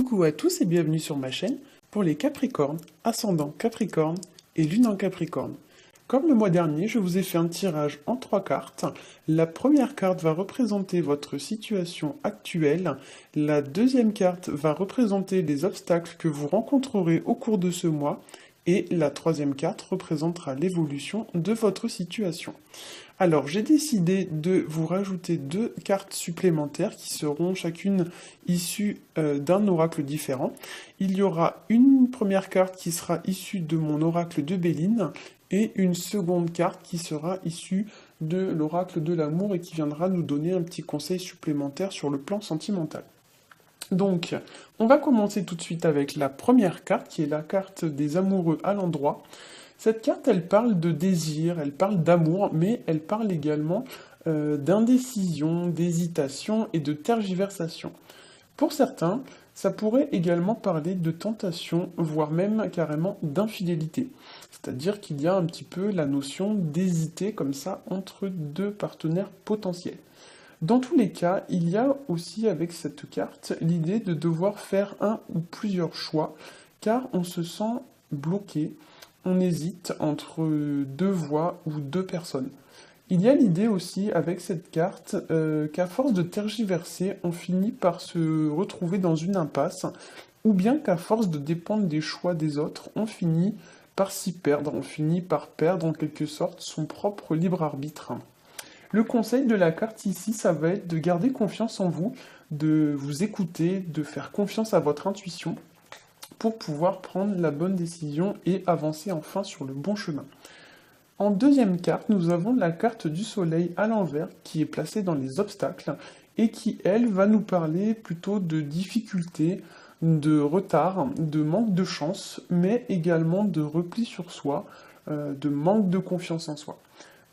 Coucou à tous et bienvenue sur ma chaîne pour les Capricornes, ascendant Capricorne et lune en Capricorne. Comme le mois dernier, je vous ai fait un tirage en 3 cartes. La première carte va représenter votre situation actuelle. La deuxième carte va représenter les obstacles que vous rencontrerez au cours de ce mois. Et la troisième carte représentera l'évolution de votre situation. Alors, j'ai décidé de vous rajouter 2 cartes supplémentaires qui seront chacune issues d'un oracle différent. Il y aura une première carte qui sera issue de mon oracle de Béline et une seconde carte qui sera issue de l'oracle de l'amour et qui viendra nous donner un petit conseil supplémentaire sur le plan sentimental. Donc, on va commencer tout de suite avec la première carte, qui est la carte des amoureux à l'endroit. Cette carte, elle parle de désir, elle parle d'amour, mais elle parle également d'indécision, d'hésitation et de tergiversation. Pour certains, ça pourrait également parler de tentation, voire même carrément d'infidélité. C'est-à-dire qu'il y a un petit peu la notion d'hésiter comme ça entre 2 partenaires potentiels. Dans tous les cas, il y a aussi avec cette carte l'idée de devoir faire un ou plusieurs choix, car on se sent bloqué, on hésite entre 2 voies ou 2 personnes. Il y a l'idée aussi avec cette carte qu'à force de tergiverser, on finit par se retrouver dans une impasse, ou bien qu'à force de dépendre des choix des autres, on finit par s'y perdre, on finit par perdre en quelque sorte son propre libre arbitre. Le conseil de la carte ici, ça va être de garder confiance en vous, de vous écouter, de faire confiance à votre intuition pour pouvoir prendre la bonne décision et avancer enfin sur le bon chemin. En deuxième carte, nous avons la carte du soleil à l'envers qui est placée dans les obstacles et qui, elle, va nous parler plutôt de difficultés, de retard, de manque de chance, mais également de repli sur soi, de manque de confiance en soi.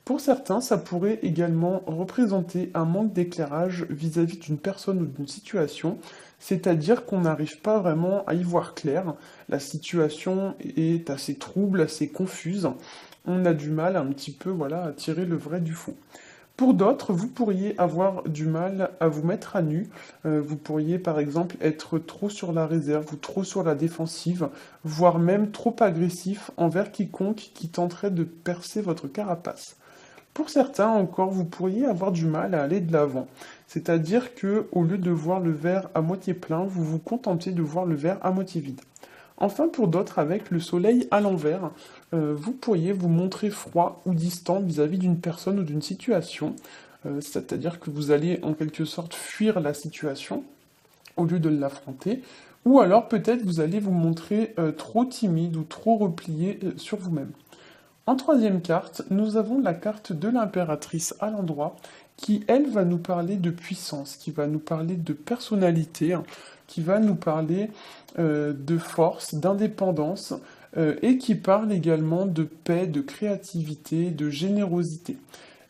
Pour certains, ça pourrait également représenter un manque d'éclairage vis-à-vis d'une personne ou d'une situation, c'est-à-dire qu'on n'arrive pas vraiment à y voir clair, la situation est assez trouble, assez confuse, on a du mal un petit peu à tirer le vrai du faux. Pour d'autres, vous pourriez avoir du mal à vous mettre à nu, vous pourriez par exemple être trop sur la réserve ou trop sur la défensive, voire même trop agressif envers quiconque qui tenterait de percer votre carapace. Pour certains encore, vous pourriez avoir du mal à aller de l'avant. C'est-à-dire que, au lieu de voir le verre à moitié plein, vous vous contentez de voir le verre à moitié vide. Enfin, pour d'autres, avec le soleil à l'envers, vous pourriez vous montrer froid ou distant vis-à-vis d'une personne ou d'une situation. C'est-à-dire que vous allez en quelque sorte fuir la situation au lieu de l'affronter. Ou alors peut-être vous allez vous montrer trop timide ou trop replié sur vous-même. En troisième carte, nous avons la carte de l'impératrice à l'endroit qui, elle, va nous parler de puissance, qui va nous parler de personnalité, qui va nous parler de force, d'indépendance et qui parle également de paix, de créativité, de générosité.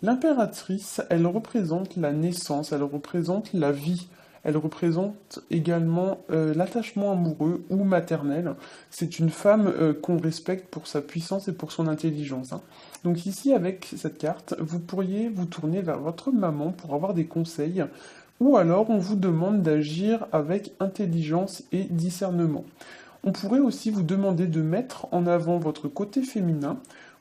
L'impératrice, elle représente la naissance, elle représente la vie. Elle représente également l'attachement amoureux ou maternel. C'est une femme qu'on respecte pour sa puissance et pour son intelligence. Donc ici, avec cette carte, vous pourriez vous tourner vers votre maman pour avoir des conseils, ou alors on vous demande d'agir avec intelligence et discernement. On pourrait aussi vous demander de mettre en avant votre côté féminin,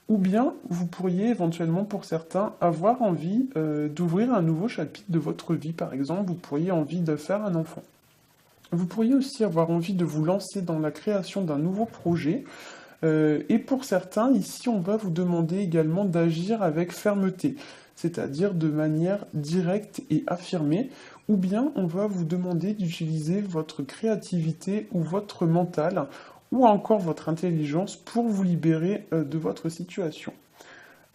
ou bien vous pourriez éventuellement pour certains avoir envie d'ouvrir un nouveau chapitre de votre vie. Par exemple, vous pourriez envie de faire un enfant. Vous pourriez aussi avoir envie de vous lancer dans la création d'un nouveau projet. Et pour certains, ici, on va vous demander également d'agir avec fermeté, c'est-à-dire de manière directe et affirmée, ou bien on va vous demander d'utiliser votre créativité ou votre mental, ou encore votre intelligence pour vous libérer de votre situation.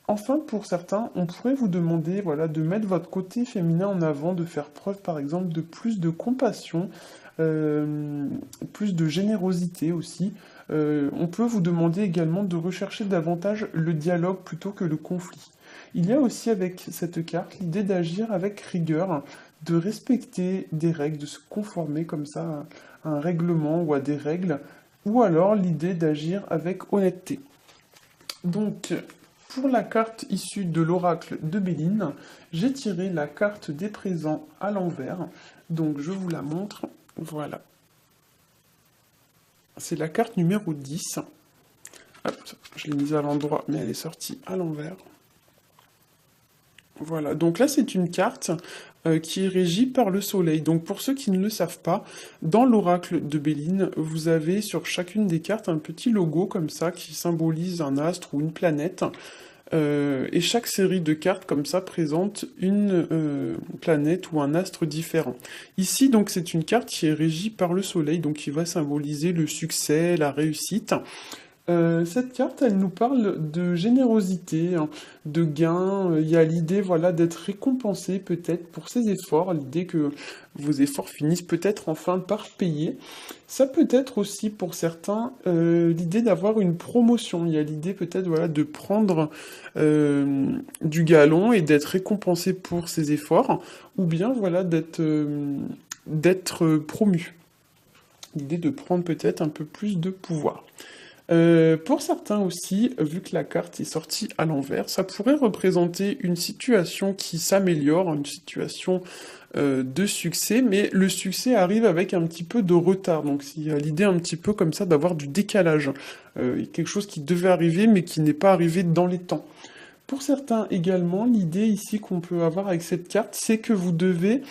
Enfin, pour certains, on pourrait vous demander de mettre votre côté féminin en avant, de faire preuve par exemple de plus de compassion, plus de générosité aussi. On peut vous demander également de rechercher davantage le dialogue plutôt que le conflit. Il y a aussi avec cette carte l'idée d'agir avec rigueur, de respecter des règles, de se conformer comme ça à un règlement ou à des règles, ou alors l'idée d'agir avec honnêteté. Donc, pour la carte issue de l'oracle de Béline, j'ai tiré la carte des présents à l'envers. Donc, je vous la montre. Voilà. C'est la carte numéro 10. Hop, je l'ai mise à l'endroit, mais elle est sortie à l'envers. Voilà, donc là c'est une carte qui est régie par le soleil. Donc pour ceux qui ne le savent pas, dans l'oracle de Béline, vous avez sur chacune des cartes un petit logo comme ça qui symbolise un astre ou une planète. Et chaque série de cartes comme ça présente une planète ou un astre différent. Ici donc c'est une carte qui est régie par le soleil, donc qui va symboliser le succès, la réussite. Cette carte, elle nous parle de générosité, hein, de gain. Il y a l'idée, voilà, d'être récompensé peut-être pour ses efforts, l'idée que vos efforts finissent peut-être enfin par payer. Ça peut être aussi pour certains l'idée d'avoir une promotion. Il y a l'idée peut-être, voilà, de prendre du galon et d'être récompensé pour ses efforts, ou bien, voilà, d'être promu. L'idée de prendre peut-être un peu plus de pouvoir. Pour certains aussi, vu que la carte est sortie à l'envers, ça pourrait représenter une situation qui s'améliore, une situation de succès, mais le succès arrive avec un petit peu de retard. Donc il y a l'idée un petit peu comme ça d'avoir du décalage. Quelque chose qui devait arriver mais qui n'est pas arrivé dans les temps. Pour certains également, l'idée ici qu'on peut avoir avec cette carte, c'est que vous devez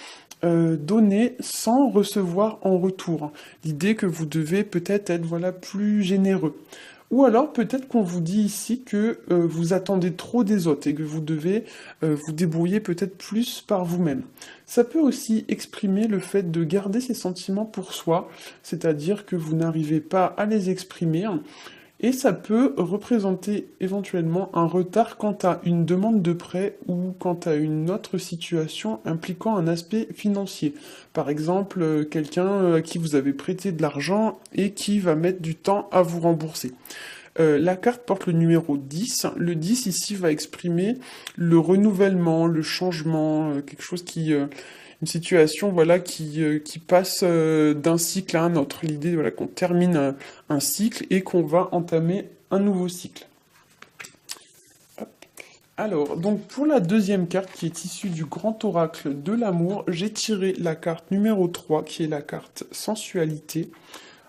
donner sans recevoir en retour. L'idée que vous devez peut-être être voilà, plus généreux. Ou alors peut-être qu'on vous dit ici que vous attendez trop des autres et que vous devez vous débrouiller peut-être plus par vous-même. Ça peut aussi exprimer le fait de garder ses sentiments pour soi, c'est-à-dire que vous n'arrivez pas à les exprimer. Et ça peut représenter éventuellement un retard quant à une demande de prêt ou quant à une autre situation impliquant un aspect financier. Par exemple, quelqu'un à qui vous avez prêté de l'argent et qui va mettre du temps à vous rembourser. La carte porte le numéro 10. Le 10 ici va exprimer le renouvellement, le changement, quelque chose qui... une situation voilà, qui passe d'un cycle à un autre. L'idée voilà, qu'on termine un cycle et qu'on va entamer un nouveau cycle. Hop. Alors, donc pour la deuxième carte qui est issue du grand oracle de l'amour, j'ai tiré la carte numéro 3 qui est la carte sensualité.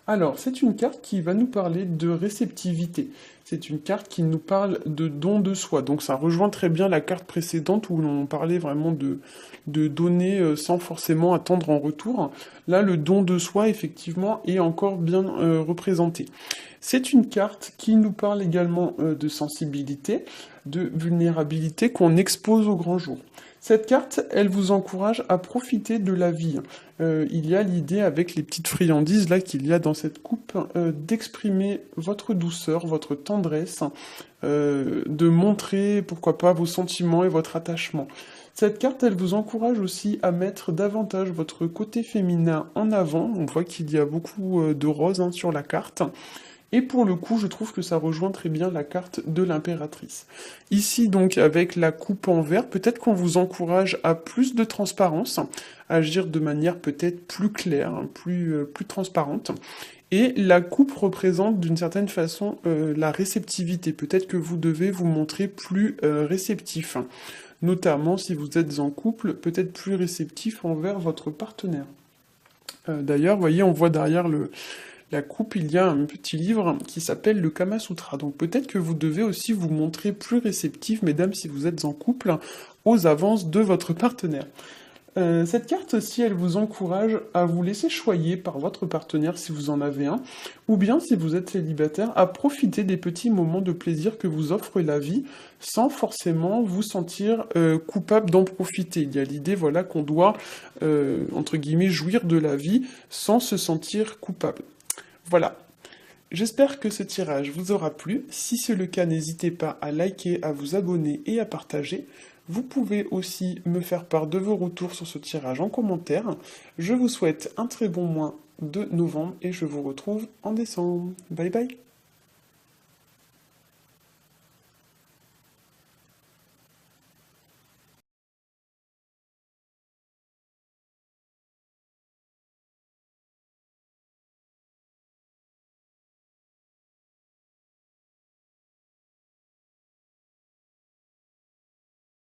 Alors, c'est une carte qui va nous parler de réceptivité. C'est une carte qui nous parle de don de soi. Donc ça rejoint très bien la carte précédente où l'on parlait vraiment de donner sans forcément attendre en retour. Là, le don de soi, effectivement, est encore bien représenté. C'est une carte qui nous parle également de sensibilité, de vulnérabilité qu'on expose au grand jour. Cette carte, elle vous encourage à profiter de la vie. Il y a l'idée avec les petites friandises là qu'il y a dans cette coupe d'exprimer votre douceur, votre tendresse, de montrer pourquoi pas vos sentiments et votre attachement. Cette carte, elle vous encourage aussi à mettre davantage votre côté féminin en avant. On voit qu'il y a beaucoup de roses sur la carte. Et pour le coup, je trouve que ça rejoint très bien la carte de l'impératrice. Ici, donc, avec la coupe en verre, peut-être qu'on vous encourage à plus de transparence, à agir de manière peut-être plus claire, plus transparente. Et la coupe représente d'une certaine façon la réceptivité. Peut-être que vous devez vous montrer plus réceptif. Notamment si vous êtes en couple, peut-être plus réceptif envers votre partenaire. D'ailleurs, vous voyez, on voit derrière la coupe, il y a un petit livre qui s'appelle le Kama Sutra. Donc peut-être que vous devez aussi vous montrer plus réceptif, mesdames, si vous êtes en couple, aux avances de votre partenaire. Cette carte aussi, elle vous encourage à vous laisser choyer par votre partenaire si vous en avez un, ou bien si vous êtes célibataire, à profiter des petits moments de plaisir que vous offre la vie, sans forcément vous sentir coupable d'en profiter. Il y a l'idée, voilà, qu'on doit, entre guillemets, jouir de la vie sans se sentir coupable. Voilà. J'espère que ce tirage vous aura plu. Si c'est le cas, n'hésitez pas à liker, à vous abonner et à partager. Vous pouvez aussi me faire part de vos retours sur ce tirage en commentaire. Je vous souhaite un très bon mois de novembre et je vous retrouve en décembre. Bye bye.